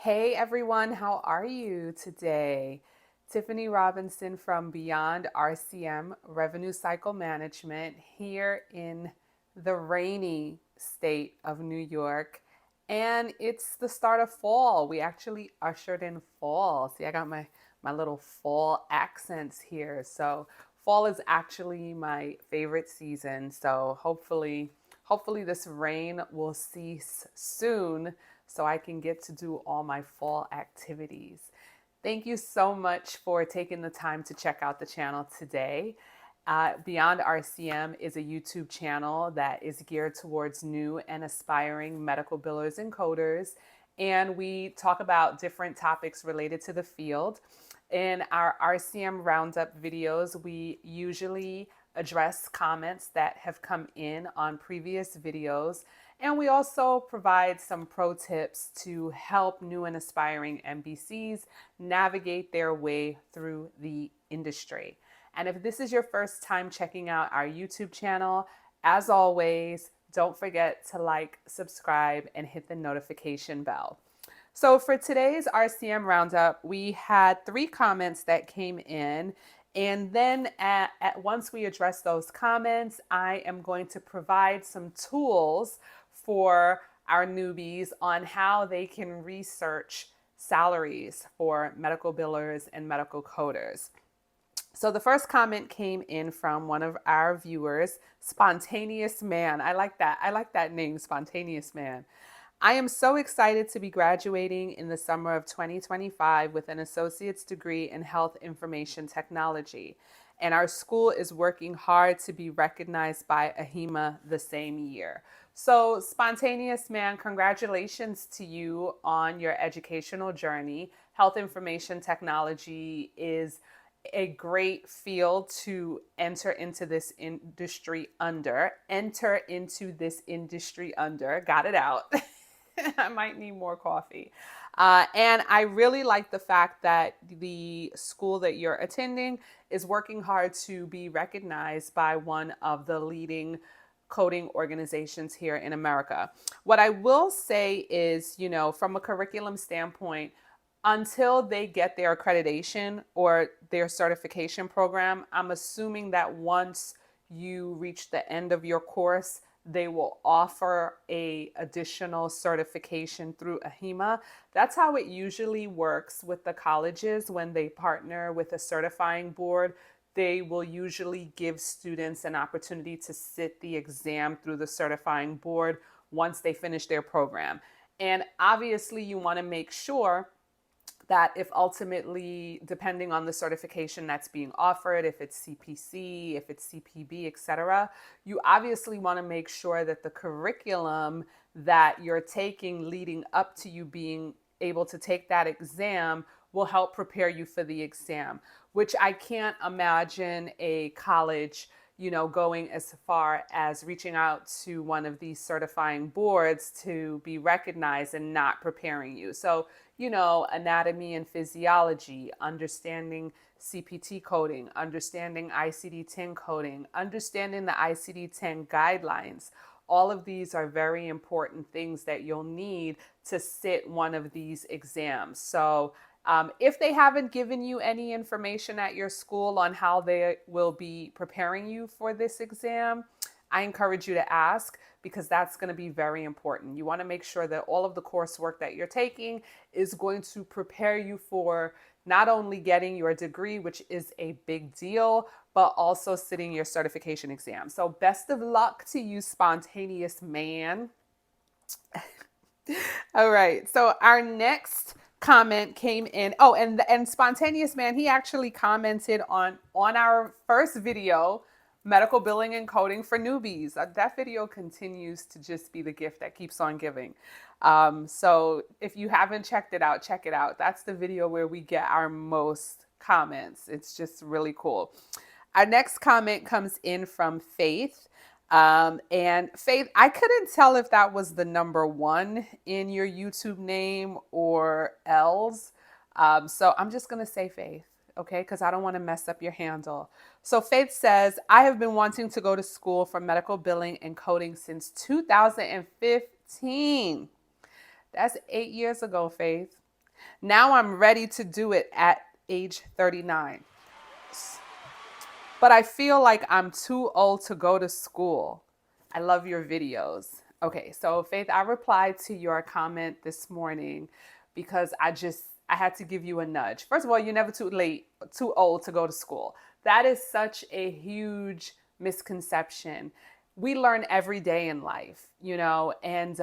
Hey everyone, how are you today? Tiffany Robinson from BeyondRCM Revenue Cycle Management here in the rainy state of New York. And it's the start of fall. We actually ushered in fall. See, I got my little fall accents here. So fall is actually my favorite season. So hopefully this rain will cease soon so I can get to do all my fall activities. Thank you so much for taking the time to check out the channel today. Beyond RCM is a YouTube channel that is geared towards new and aspiring medical billers and coders. And we talk about different topics related to the field. In our RCM Roundup videos, we usually address comments that have come in on previous videos. And we also provide some pro tips to help new and aspiring MBCs navigate their way through the industry. And if this is your first time checking out our YouTube channel, as always, don't forget to like, subscribe, and hit the notification bell. So for today's RCM Roundup, we had 3 comments that came in. And then once we address those comments, I am going to provide some tools for our newbies on how they can research salaries for medical billers and medical coders. So the first comment came in from one of our viewers, Spontaneous Man. I like that. I like that name, Spontaneous Man. I am so excited to be graduating in the summer of 2025 with an associate's degree in health information technology. And our school is working hard to be recognized by AHIMA the same year. So, Spontaneous Man, congratulations to you on your educational journey. Health information technology is a great field to enter into this industry under. Got it out. I might need more coffee. And I really like the fact that the school that you're attending is working hard to be recognized by one of the leading coding organizations here in America. What I will say is, from a curriculum standpoint, until they get their accreditation or their certification program, I'm assuming that once you reach the end of your course, they will offer a additional certification through AHIMA. That's how it usually works with the colleges when they partner with a certifying board. They will usually give students an opportunity to sit the exam through the certifying board once they finish their program. And obviously you want to make sure that if ultimately, depending on the certification that's being offered, if it's CPC, if it's CPB, etc., you obviously want to make sure that the curriculum that you're taking leading up to you being able to take that exam will help prepare you for the exam, which I can't imagine a college going as far as reaching out to one of these certifying boards to be recognized and not preparing you. So, anatomy and physiology, understanding CPT coding, understanding ICD-10 coding, understanding the ICD-10 guidelines. All of these are very important things that you'll need to sit one of these exams. So if they haven't given you any information at your school on how they will be preparing you for this exam, I encourage you to ask because that's going to be very important. You want to make sure that all of the coursework that you're taking is going to prepare you for not only getting your degree, which is a big deal, but also sitting your certification exam. So best of luck to you, Spontaneous Man. All right. So our next comment came in. Oh, and Spontaneous Man, he actually commented on our first video, medical billing and coding for newbies. That video continues to just be the gift that keeps on giving. So if you haven't checked it out, check it out. That's the video where we get our most comments. It's just really cool. Our next comment comes in from Faith. And Faith, I couldn't tell if that was the number 1 in your YouTube name or else. So I'm just going to say Faith, okay? Because I don't want to mess up your handle. So Faith says, I have been wanting to go to school for medical billing and coding since 2015. That's 8 years ago, Faith. Now I'm ready to do it at age 39. But I feel like I'm too old to go to school. I love your videos. Okay, so Faith, I replied to your comment this morning because I had to give you a nudge. First of all, you're never too late, too old to go to school. That is such a huge misconception. We learn every day in life, and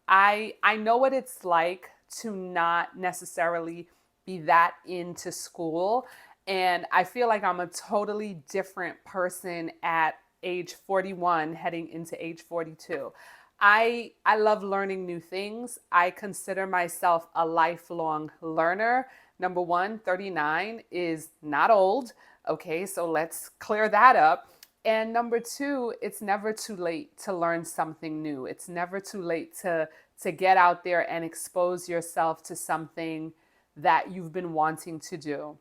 I know what it's like to not necessarily be that into school. And I feel like I'm a totally different person at age 41 heading into age 42. I love learning new things. I consider myself a lifelong learner. Number one, 39 is not old. Okay, so let's clear that up. And number two, it's never too late to learn something new. It's never too late to get out there and expose yourself to something that you've been wanting to do.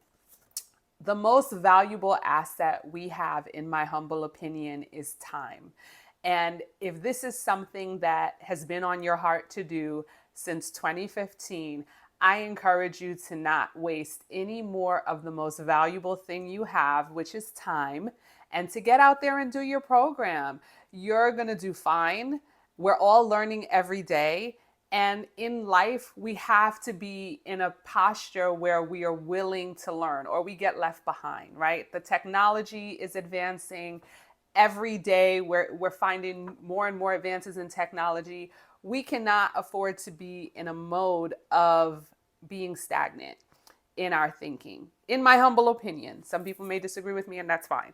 The most valuable asset we have, in my humble opinion, is time. And if this is something that has been on your heart to do since 2015, I encourage you to not waste any more of the most valuable thing you have, which is time, and to get out there and do your program. You're going to do fine. We're all learning every day. And in life, we have to be in a posture where we are willing to learn or we get left behind, right? The technology is advancing every day. We're finding more and more advances in technology. We cannot afford to be in a mode of being stagnant in our thinking, in my humble opinion. Some people may disagree with me, and that's fine.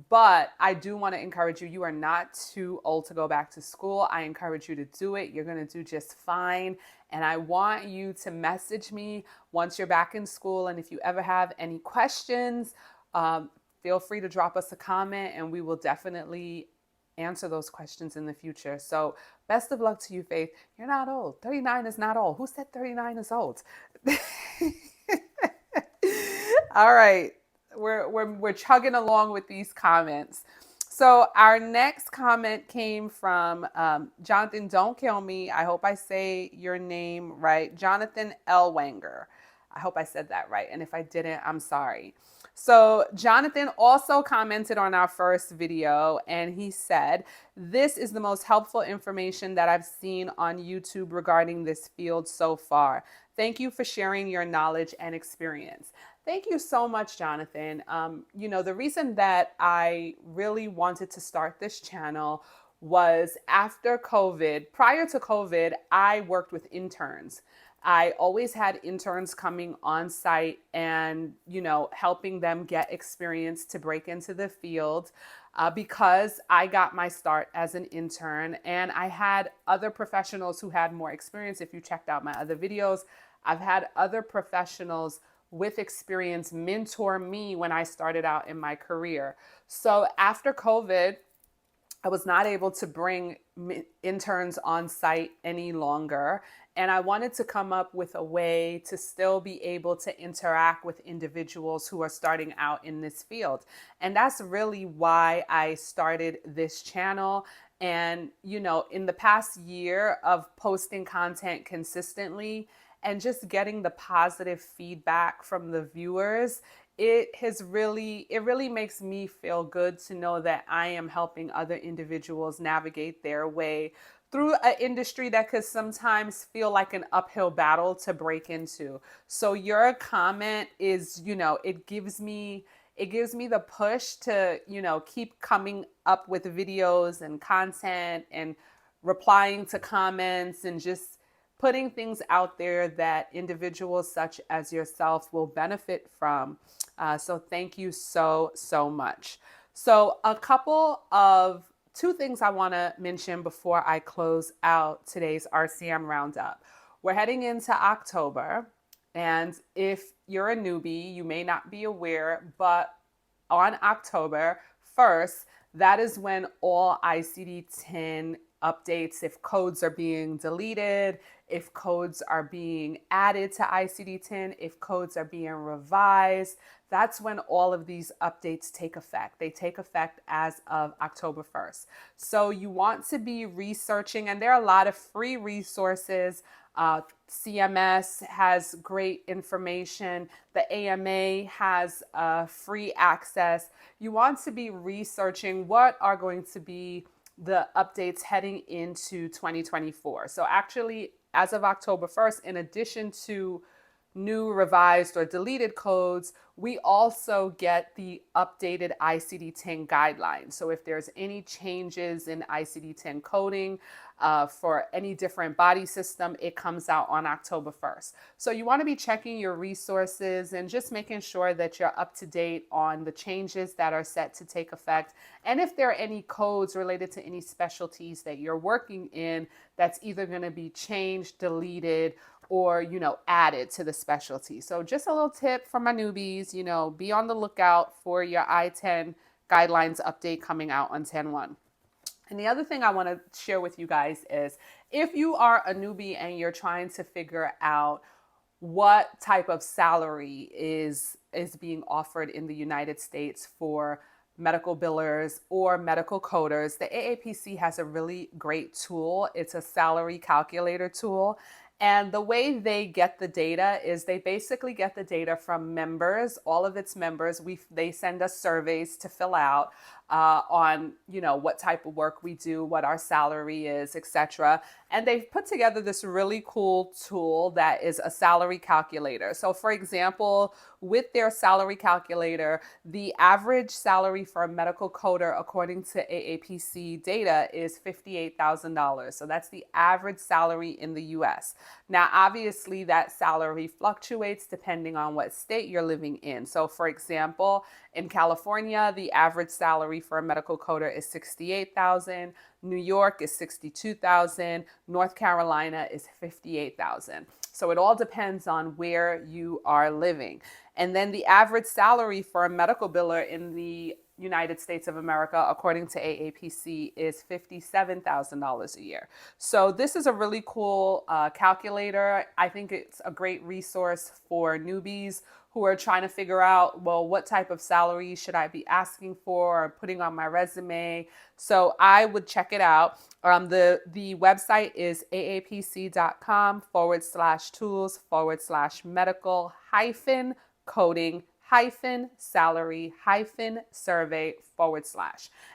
But I do want to encourage you. You are not too old to go back to school. I encourage you to do it. You're going to do just fine. And I want you to message me once you're back in school. And if you ever have any questions, feel free to drop us a comment, and we will definitely answer those questions in the future. So best of luck to you, Faith. You're not old. 39 is not old. Who said 39 is old? All right. We're chugging along with these comments. So our next comment came from Jonathan. Don't kill me. I hope I say your name right. Jonathan Elwanger. I hope I said that right. And if I didn't, I'm sorry. So Jonathan also commented on our first video, and he said, "This is the most helpful information that I've seen on YouTube regarding this field so far. Thank you for sharing your knowledge and experience." Thank you so much, Jonathan. The reason that I really wanted to start this channel was after COVID. Prior to COVID, I worked with interns. I always had interns coming on site and, helping them get experience to break into the field because I got my start as an intern, and I had other professionals who had more experience. If you checked out my other videos, I've had other professionals with experience mentor me when I started out in my career. So after COVID, I was not able to bring interns on site any longer. And I wanted to come up with a way to still be able to interact with individuals who are starting out in this field. And that's really why I started this channel. And, in the past year of posting content consistently and just getting the positive feedback from the viewers, it really makes me feel good to know that I am helping other individuals navigate their way through an industry that could sometimes feel like an uphill battle to break into. So your comment is, it gives me the push to, keep coming up with videos and content and replying to comments and just putting things out there that individuals such as yourself will benefit from. So thank you so, so much. So two things I want to mention before I close out today's RCM Roundup. We're heading into October, and if you're a newbie, you may not be aware, but on October 1st, that is when all ICD-10 updates, if codes are being deleted, if codes are being added to ICD-10, if codes are being revised, that's when all of these updates take effect. They take effect as of October 1st. So you want to be researching, and there are a lot of free resources CMS has great information. The AMA has free access. You want to be researching what are going to be the updates heading into 2024. So actually, as of October 1st, in addition to new, revised, or deleted codes, we also get the updated ICD-10 guidelines. So if there's any changes in ICD-10 coding for any different body system, it comes out on October 1st. So you want to be checking your resources and just making sure that you're up to date on the changes that are set to take effect. And if there are any codes related to any specialties that you're working in, that's either going to be changed, deleted, or, added to the specialty. So just a little tip for my newbies, be on the lookout for your I-10 guidelines update coming out on 10/1. And the other thing I want to share with you guys is if you are a newbie and you're trying to figure out what type of salary is being offered in the United States for medical billers or medical coders, the AAPC has a really great tool. It's a salary calculator tool. And the way they get the data is they basically get the data from members, all of its members. They send us surveys to fill out on, what type of work we do, what our salary is, etc. And they've put together this really cool tool that is a salary calculator. So for example, with their salary calculator, the average salary for a medical coder, according to AAPC data, is $58,000. So that's the average salary in the US. Now, obviously, that salary fluctuates depending on what state you're living in. So for example, in California, the average salary for a medical coder is $68,000. New York is $62,000. North Carolina is $58,000. So it all depends on where you are living. And then the average salary for a medical biller in the United States of America, according to AAPC, is $57,000 a year. So this is a really cool calculator. I think it's a great resource for newbies who are trying to figure out, well, what type of salary should I be asking for or putting on my resume? So I would check it out. The website is aapc.com/tools/medical-coding-salary-survey/.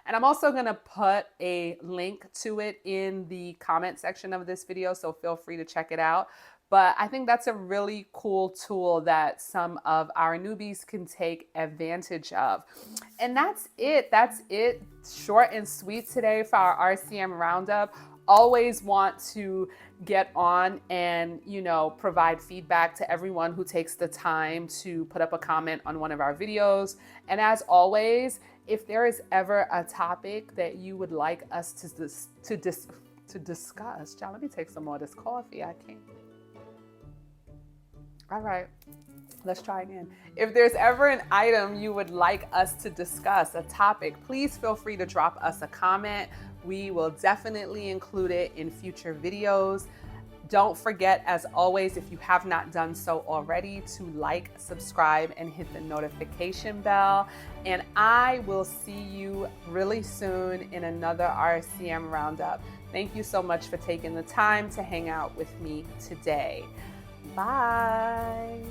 And I'm also going to put a link to it in the comment section of this video, so feel free to check it out. But I think that's a really cool tool that some of our newbies can take advantage of. And that's it. That's it. Short and sweet today for our RCM Roundup. Always want to get on and, provide feedback to everyone who takes the time to put up a comment on one of our videos. And as always, if there is ever a topic that you would like us to discuss, John, let me take some more of this coffee. I can't. All right, let's try again. If there's ever an item you would like us to discuss, a topic, please feel free to drop us a comment. We will definitely include it in future videos. Don't forget, as always, if you have not done so already, to like, subscribe, and hit the notification bell. And I will see you really soon in another RCM Roundup. Thank you so much for taking the time to hang out with me today. Bye.